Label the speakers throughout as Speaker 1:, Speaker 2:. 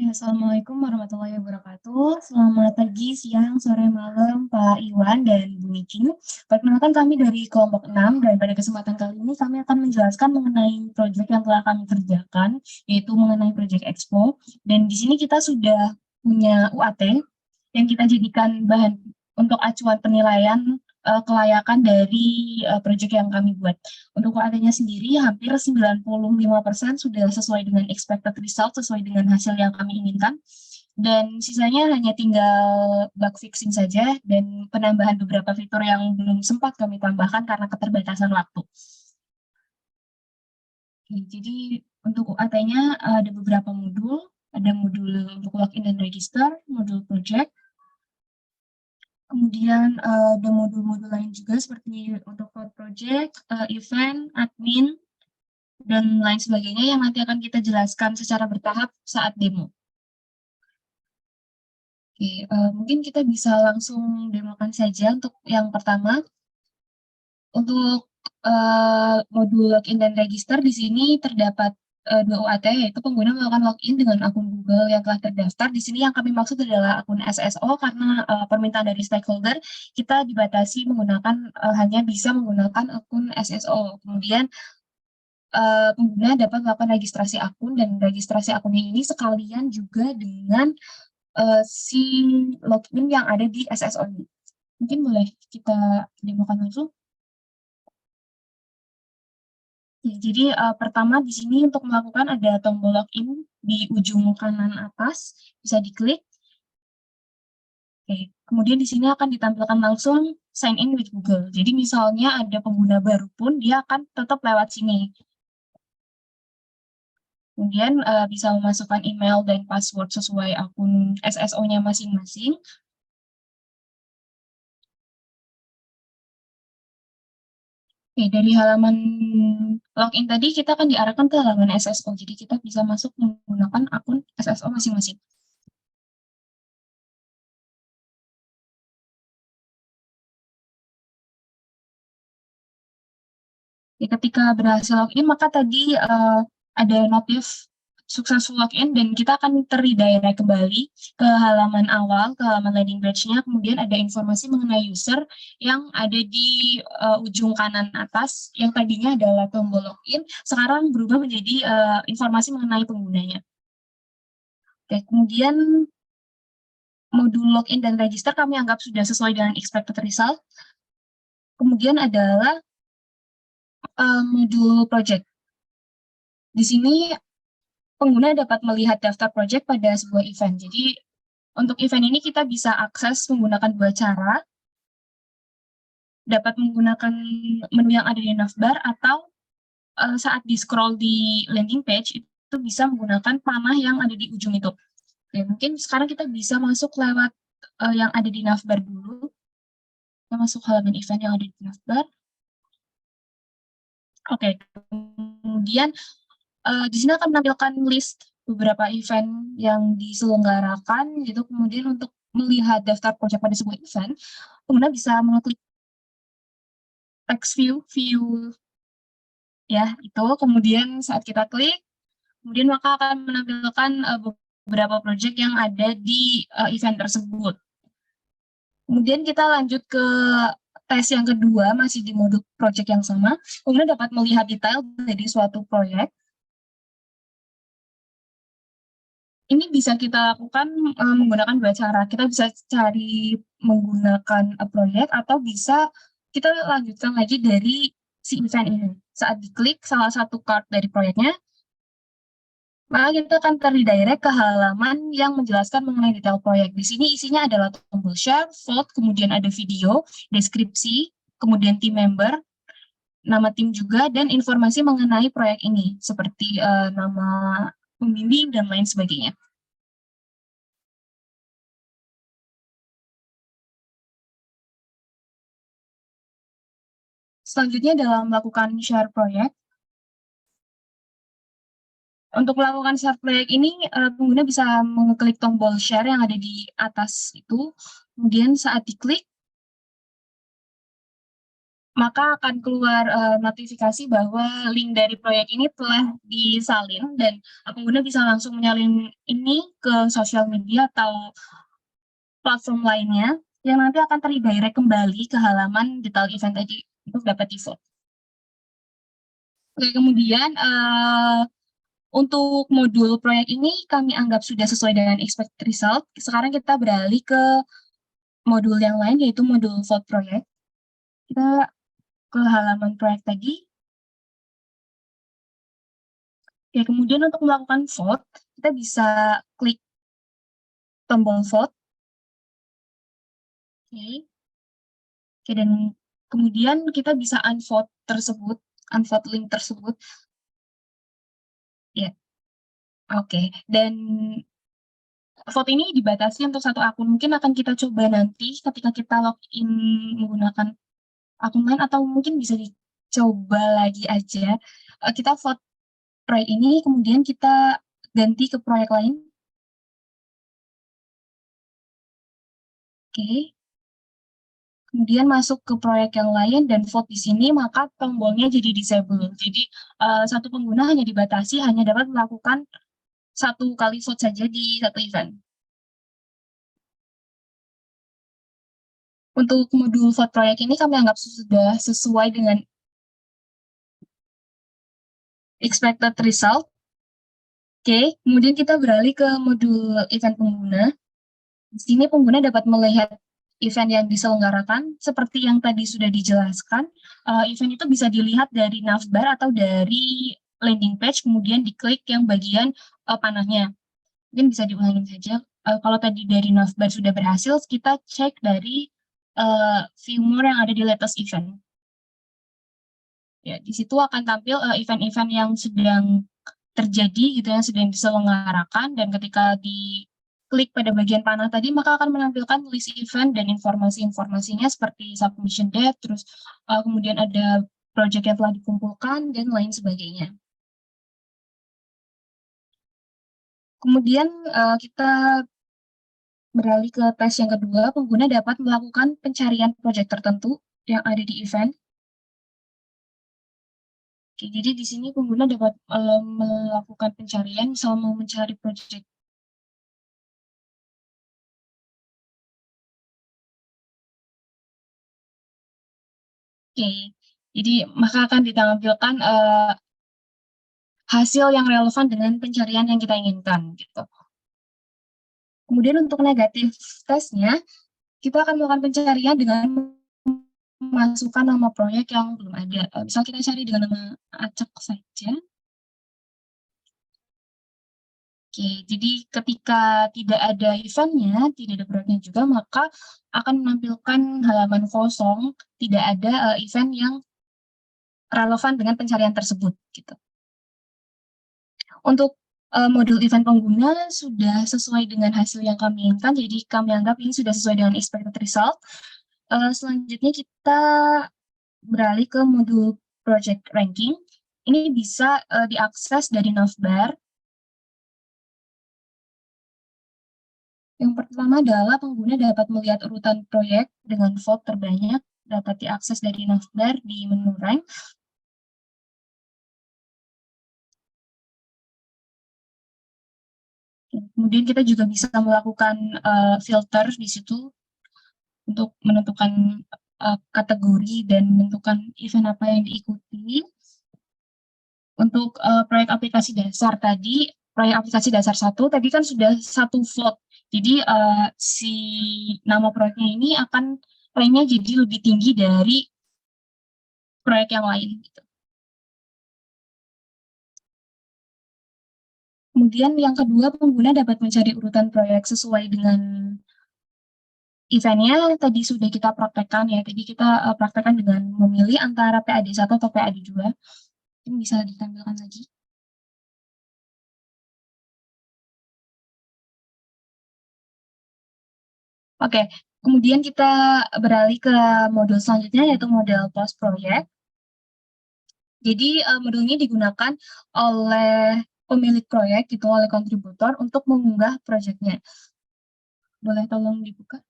Speaker 1: Ya, Assalamualaikum warahmatullahi wabarakatuh. Selamat pagi, siang, sore, malam, Pak Iwan dan Bu Niki. Perkenalkan kami dari kelompok 6 dan pada kesempatan kali ini kami akan menjelaskan mengenai proyek yang telah kami kerjakan, yaitu mengenai proyek Expo. Dan di sini kita sudah punya UAT yang kita jadikan bahan untuk acuan penilaian kelayakan dari proyek yang kami buat. Untuk UAT-nya sendiri, hampir 95% sudah sesuai dengan expected result, sesuai dengan hasil yang kami inginkan. Dan sisanya hanya tinggal bug fixing saja dan penambahan beberapa fitur yang belum sempat kami tambahkan karena keterbatasan waktu. Oke, jadi untuk UAT-nya ada beberapa modul. Ada modul untuk login dan register, modul project, kemudian ada modul-modul lain juga seperti untuk code project, event, admin, dan lain sebagainya yang nanti akan kita jelaskan secara bertahap saat demo. Oke, mungkin kita bisa langsung demokan saja untuk yang pertama. Untuk modul login dan register di sini terdapat dua UAT, yaitu pengguna melakukan login dengan akun Google yang telah terdaftar. Di sini yang kami maksud adalah akun SSO karena permintaan dari stakeholder kita dibatasi menggunakan hanya bisa menggunakan akun SSO. Kemudian pengguna dapat melakukan registrasi akun dan registrasi akunnya ini sekalian juga dengan si login yang ada di SSO ini. Mungkin boleh kita demokan langsung. Ya, jadi pertama di sini untuk melakukan ada tombol login di ujung kanan atas, bisa diklik. Oke, kemudian di sini akan ditampilkan langsung sign in with Google. Jadi misalnya ada pengguna baru pun dia akan tetap lewat sini. Kemudian bisa memasukkan email dan password sesuai akun SSO-nya masing-masing. Oke, dari halaman login tadi kita akan diarahkan ke halaman SSO. Jadi kita bisa masuk menggunakan akun SSO masing-masing. Ketika berhasil login, maka tadi ada notif successful login dan kita akan terredirect kembali ke halaman awal, ke halaman landing page-nya. Kemudian ada informasi mengenai user yang ada di ujung kanan atas, yang tadinya adalah tombol login, sekarang berubah menjadi informasi mengenai penggunanya. Oke, kemudian modul login dan register kami anggap sudah sesuai dengan expected result. Kemudian adalah modul project. Di sini pengguna dapat melihat daftar project pada sebuah event. Jadi untuk event ini kita bisa akses menggunakan dua cara, dapat menggunakan menu yang ada di navbar atau saat di scroll di landing page itu bisa menggunakan panah yang ada di ujung itu. Oke, mungkin sekarang kita bisa masuk lewat yang ada di navbar dulu. Kita masuk halaman event yang ada di navbar. Oke, kemudian di sini akan menampilkan list beberapa event yang diselenggarakan gitu. Kemudian untuk melihat daftar project pada sebuah event, pengguna bisa mengklik text view ya itu. Kemudian saat kita klik, kemudian maka akan menampilkan beberapa project yang ada di event tersebut. Kemudian kita lanjut ke tes yang kedua, masih di modul project yang sama. Pengguna dapat melihat detail dari suatu proyek. Ini bisa kita lakukan menggunakan dua cara. Kita bisa cari menggunakan proyek atau bisa kita lanjutkan lagi dari si event ini. Saat diklik salah satu card dari proyeknya, maka kita akan terredirect ke halaman yang menjelaskan mengenai detail proyek. Di sini isinya adalah tombol share, vote, kemudian ada video, deskripsi, kemudian team member, nama tim juga, dan informasi mengenai proyek ini, seperti nama pembimbing dan lain sebagainya. Selanjutnya dalam melakukan share proyek. Untuk melakukan share proyek ini, pengguna bisa mengklik tombol share yang ada di atas itu. Kemudian saat diklik, maka akan keluar notifikasi bahwa link dari proyek ini telah disalin dan pengguna bisa langsung menyalin ini ke sosial media atau platform lainnya yang nanti akan terredirect kembali ke halaman detail event tadi untuk dapat di-vote. Oke, kemudian untuk modul proyek ini kami anggap sudah sesuai dengan expected result. Sekarang kita beralih ke modul yang lain, yaitu modul vote project. Kita ke halaman proyek tadi. Oke, kemudian untuk melakukan vote, kita bisa klik tombol vote. Oke. Oke, dan kemudian kita bisa unvote tersebut, unvote link tersebut. Ya, oke. Dan vote ini dibatasi untuk satu akun. Mungkin akan kita coba nanti ketika kita login menggunakan akun lain, atau mungkin bisa dicoba lagi aja. Kita vote proyek ini, kemudian kita ganti ke proyek lain. Oke. Kemudian masuk ke proyek yang lain dan vote di sini, maka tombolnya jadi disable. Jadi satu pengguna hanya dibatasi hanya dapat melakukan satu kali vote saja di satu event. Untuk modul vote proyek ini kami anggap sudah sesuai dengan expected result. Oke, kemudian kita beralih ke modul event pengguna. Di sini pengguna dapat melihat event yang diselenggarakan, seperti yang tadi sudah dijelaskan. Event itu bisa dilihat dari navbar atau dari landing page, kemudian diklik yang bagian panahnya. Mungkin bisa diulangi saja. Kalau tadi dari navbar sudah berhasil, kita cek dari view more yang ada di latest event. Ya, di situ akan tampil event-event yang sedang terjadi gitu, yang sedang diselenggarakan, dan ketika diklik pada bagian panah tadi, maka akan menampilkan list event dan informasi-informasinya seperti submission date, terus kemudian ada project yang telah dikumpulkan, dan lain sebagainya. Kemudian kita beralih ke tes yang kedua, pengguna dapat melakukan pencarian project tertentu yang ada di event. Oke, jadi di sini pengguna dapat melakukan pencarian, misal mau mencari project. Oke, jadi maka akan ditampilkan hasil yang relevan dengan pencarian yang kita inginkan, gitu. Kemudian untuk negatif tesnya, kita akan melakukan pencarian dengan memasukkan nama proyek yang belum ada. Misal kita cari dengan nama acak saja. Oke, jadi ketika tidak ada eventnya, tidak ada proyeknya juga, maka akan menampilkan halaman kosong, tidak ada event yang relevan dengan pencarian tersebut, gitu. Untuk modul event pengguna sudah sesuai dengan hasil yang kami inginkan, jadi kami anggap ini sudah sesuai dengan expected result. Selanjutnya kita beralih ke modul project ranking. Ini bisa diakses dari navbar. Yang pertama adalah pengguna dapat melihat urutan proyek dengan vote terbanyak, dapat diakses dari navbar di menu rank. Kemudian kita juga bisa melakukan filter di situ untuk menentukan kategori dan menentukan event apa yang diikuti. Untuk proyek aplikasi dasar tadi, proyek aplikasi dasar 1 tadi kan sudah satu vote. Jadi si nama proyeknya ini akan ranknya jadi lebih tinggi dari proyek yang lain, gitu. Kemudian yang kedua, pengguna dapat mencari urutan proyek sesuai dengan eventnya. Tadi sudah kita praktekkan ya, tadi kita praktekkan dengan memilih antara PAD 1 atau PAD 2. Ini bisa ditampilkan lagi. Oke, kemudian kita beralih ke modul selanjutnya, yaitu model post project. Jadi modul ini digunakan oleh pemilik proyek, gitu, oleh kontributor untuk mengunggah proyeknya. Boleh tolong dibuka?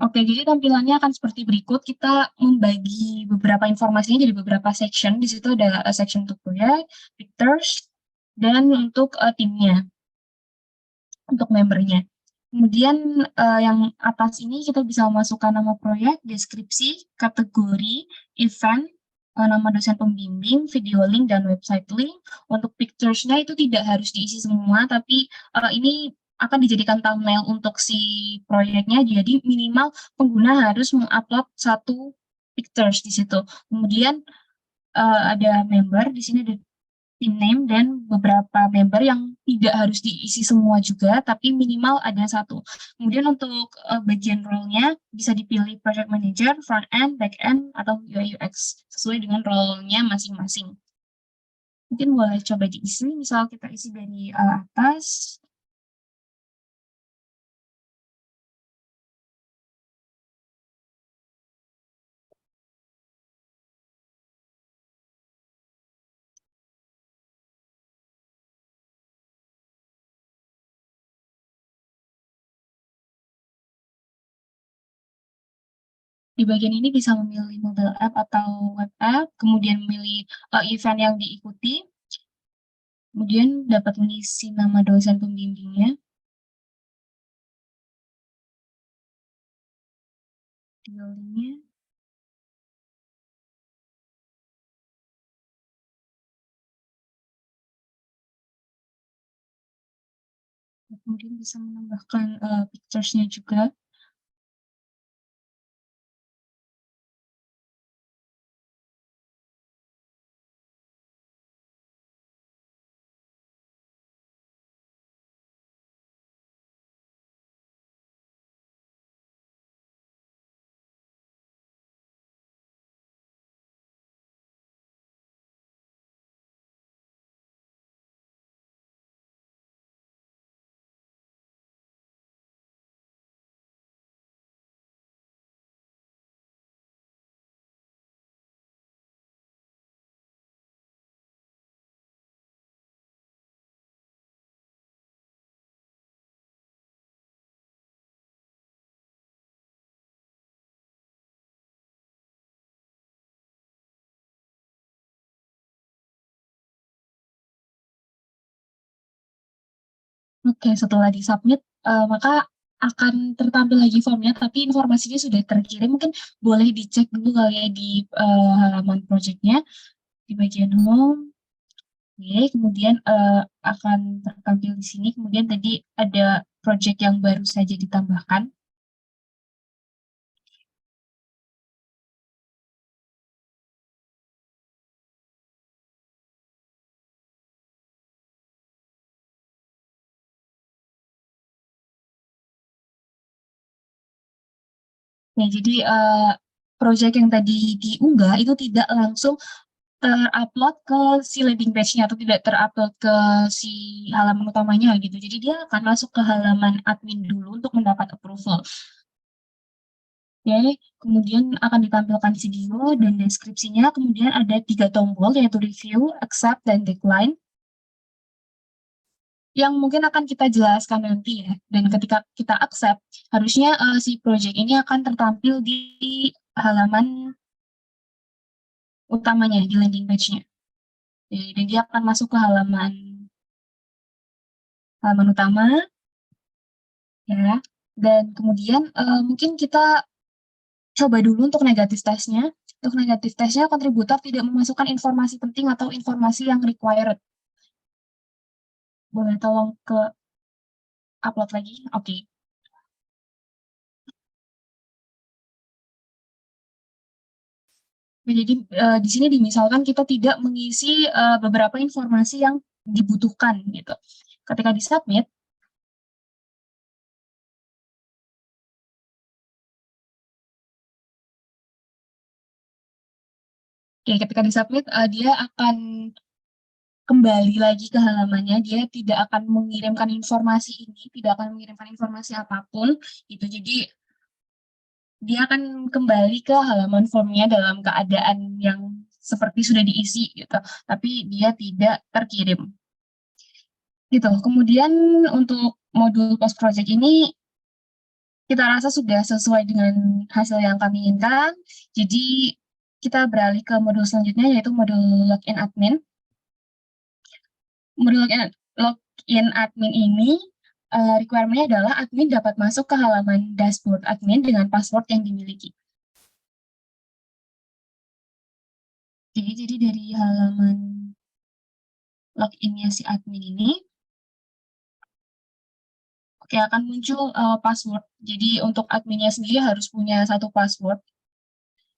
Speaker 1: Oke, jadi tampilannya akan seperti berikut. Kita membagi beberapa informasinya jadi beberapa section. Di situ ada section untuk project, pictures, dan untuk timnya, untuk membernya. Kemudian yang atas ini kita bisa memasukkan nama proyek, deskripsi, kategori, event, nama dosen pembimbing, video link, dan website link. Untuk pictures-nya itu tidak harus diisi semua, tapi ini akan dijadikan thumbnail untuk si proyeknya, jadi minimal pengguna harus mengupload satu pictures di situ. Kemudian ada member, di sini ada team name dan beberapa member yang tidak harus diisi semua juga, tapi minimal ada satu. Kemudian untuk bagian role-nya bisa dipilih project manager, front end, back end, atau UI UX sesuai dengan role-nya masing-masing. Mungkin boleh coba diisi, misal kita isi dari atas. Di bagian ini bisa memilih mobile app atau web app, kemudian memilih event yang diikuti, kemudian dapat mengisi nama dosen pembimbingnya, linknya, kemudian bisa menambahkan pictures-nya juga. Oke, setelah di-submit, maka akan tertampil lagi formnya, tapi informasinya sudah terkirim. Mungkin boleh dicek dulu kali ya di halaman project-nya, di bagian home. Oke, kemudian akan tertampil di sini. Kemudian tadi ada project yang baru saja ditambahkan. Ya, jadi project yang tadi diunggah itu tidak langsung terupload ke si landing page-nya atau tidak terupload ke si halaman utamanya gitu. Jadi dia akan masuk ke halaman admin dulu untuk mendapat approval. Oke, kemudian akan ditampilkan video dan deskripsinya, kemudian ada 3 tombol yaitu review, accept, dan decline. Yang mungkin akan kita jelaskan nanti ya. Dan ketika kita accept, harusnya si project ini akan tertampil di halaman utamanya, di landing page-nya. Dan dia akan masuk ke halaman utama, ya. Dan kemudian mungkin kita coba dulu untuk negatif testnya. Untuk negatif testnya, kontributor tidak memasukkan informasi penting atau informasi yang required. Boleh tolong ke upload lagi? Oke. Jadi di sini dimisalkan kita tidak mengisi beberapa informasi yang dibutuhkan gitu. Ketika di-submit, ketika di-submit dia akan kembali lagi ke halamannya, dia tidak akan mengirimkan informasi ini, tidak akan mengirimkan informasi apapun gitu. Jadi dia akan kembali ke halaman formnya dalam keadaan yang seperti sudah diisi gitu, tapi dia tidak terkirim. Gitu. Kemudian untuk modul post project ini kita rasa sudah sesuai dengan hasil yang kami inginkan. Jadi kita beralih ke modul selanjutnya, yaitu modul login admin. Modul login admin ini requirement-nya adalah admin dapat masuk ke halaman dashboard admin dengan password yang dimiliki. Jadi dari halaman login-nya si admin ini, oke, akan muncul password. Jadi untuk adminnya sendiri harus punya satu password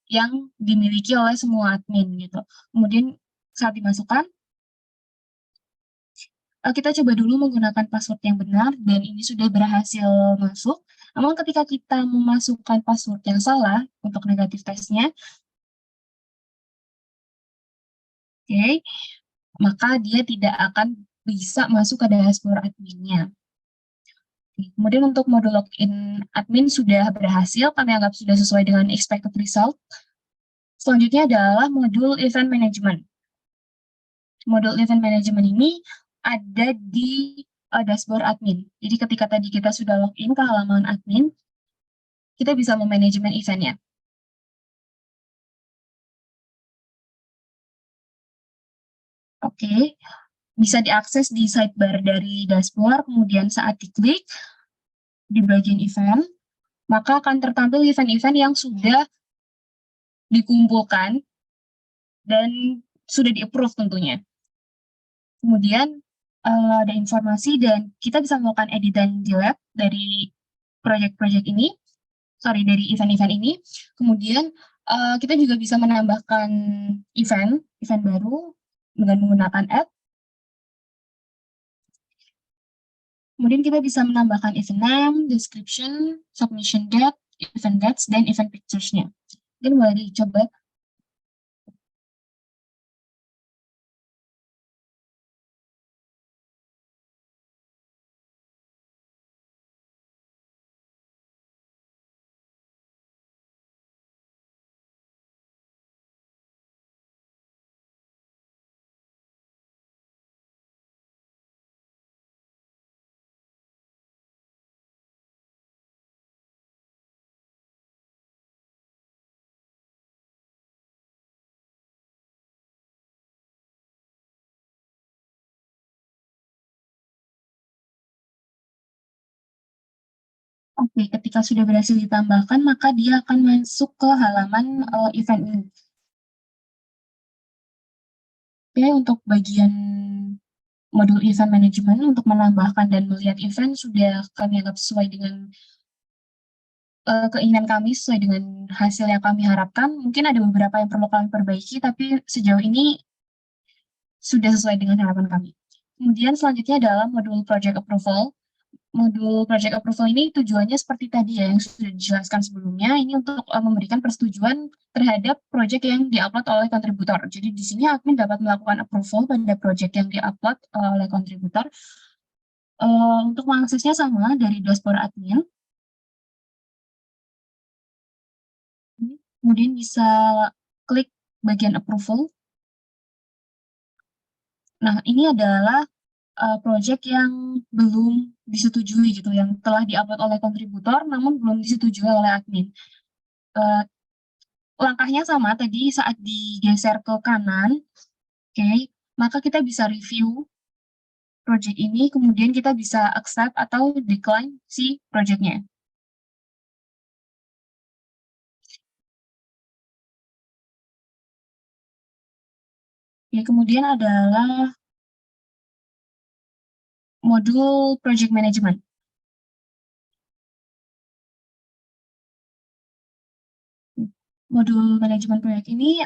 Speaker 1: yang dimiliki oleh semua admin gitu. Kemudian saat dimasukkan, kita coba dulu menggunakan password yang benar dan ini sudah berhasil masuk. Namun ketika kita memasukkan password yang salah untuk negatif testnya, oke, maka dia tidak akan bisa masuk ke dashboard adminnya. Kemudian untuk modul login admin sudah berhasil, kami anggap sudah sesuai dengan expected result. Selanjutnya adalah modul event management. Modul event management ini ada di dashboard admin. Jadi ketika tadi kita sudah login ke halaman admin, kita bisa memanajemen eventnya. Oke, bisa diakses di sidebar dari dashboard, kemudian saat diklik di bagian event, maka akan tertampil event-event yang sudah dikumpulkan dan sudah di-approve tentunya. Kemudian ada informasi dan kita bisa melakukan edit dan delete dari project-project ini, dari event-event ini. Kemudian kita juga bisa menambahkan event baru dengan menggunakan add. Kemudian kita bisa menambahkan event name, description, submission date, event dates, dan event pictures-nya. Mungkin boleh dicoba. Oke, ketika sudah berhasil ditambahkan, maka dia akan masuk ke halaman event ini. Oke, untuk bagian modul event management untuk menambahkan dan melihat event sudah kami anggap sesuai dengan keinginan kami, sesuai dengan hasil yang kami harapkan. Mungkin ada beberapa yang perlu kami perbaiki, tapi sejauh ini sudah sesuai dengan harapan kami. Kemudian selanjutnya adalah modul project approval. Modul project approval ini tujuannya seperti tadi ya yang sudah dijelaskan sebelumnya, ini untuk memberikan persetujuan terhadap project yang diupload oleh kontributor. Jadi di sini admin dapat melakukan approval pada project yang diupload oleh kontributor. Untuk mengaksesnya sama dari dashboard admin. Kemudian bisa klik bagian approval. Nah, ini adalah project yang belum disetujui gitu, yang telah diupload oleh kontributor namun belum disetujui oleh admin. Langkahnya sama tadi saat digeser ke kanan, oke, maka kita bisa review project ini, kemudian kita bisa accept atau decline si projectnya. Ya, kemudian adalah modul project management. Modul manajemen proyek ini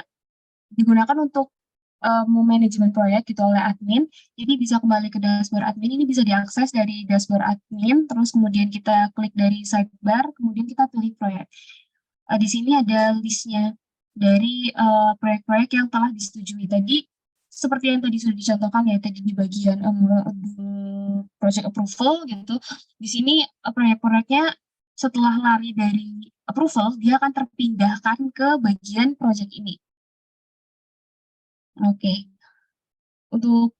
Speaker 1: digunakan untuk memanajemen proyek gitu oleh admin. Jadi bisa kembali ke dashboard admin, ini bisa diakses dari dashboard admin, terus kemudian kita klik dari sidebar, kemudian kita pilih proyek. Di sini ada listnya dari proyek-proyek yang telah disetujui tadi, seperti yang tadi sudah dicontohkan ya tadi di bagian project approval gitu. Di sini proyek-proyeknya setelah lari dari approval, dia akan terpindahkan ke bagian project ini. Oke. Untuk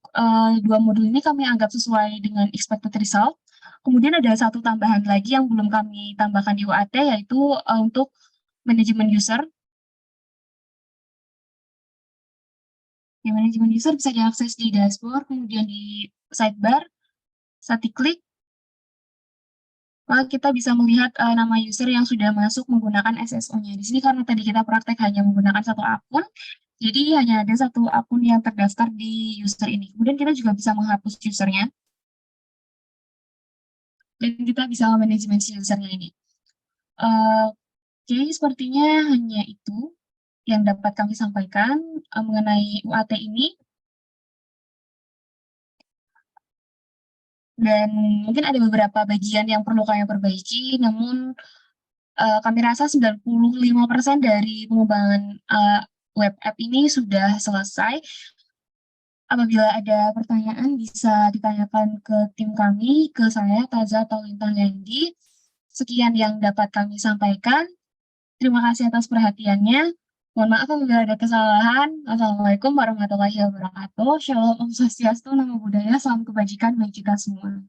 Speaker 1: dua modul ini kami anggap sesuai dengan expected result. Kemudian ada satu tambahan lagi yang belum kami tambahkan di UAT, yaitu untuk manajemen user. Yang manajemen user bisa diakses di dashboard, kemudian di sidebar, saat diklik, maka kita bisa melihat nama user yang sudah masuk menggunakan SSO-nya. Di sini karena tadi kita praktek hanya menggunakan satu akun, jadi hanya ada satu akun yang terdaftar di user ini. Kemudian kita juga bisa menghapus usernya, dan kita bisa manajemen si usernya ini. Jadi sepertinya hanya itu yang dapat kami sampaikan mengenai UAT ini. Dan mungkin ada beberapa bagian yang perlu kami perbaiki, namun kami rasa 95% dari pengembangan web app ini sudah selesai. Apabila ada pertanyaan bisa ditanyakan ke tim kami, ke saya, Taza atau Lintang Yandi. Sekian yang dapat kami sampaikan. Terima kasih atas perhatiannya. Mohon maaf apabila ada kesalahan. Assalamualaikum warahmatullahi wabarakatuh. Shalom, Om Swastiastu, Namo Buddhaya, salam kebajikan bagi kita semua.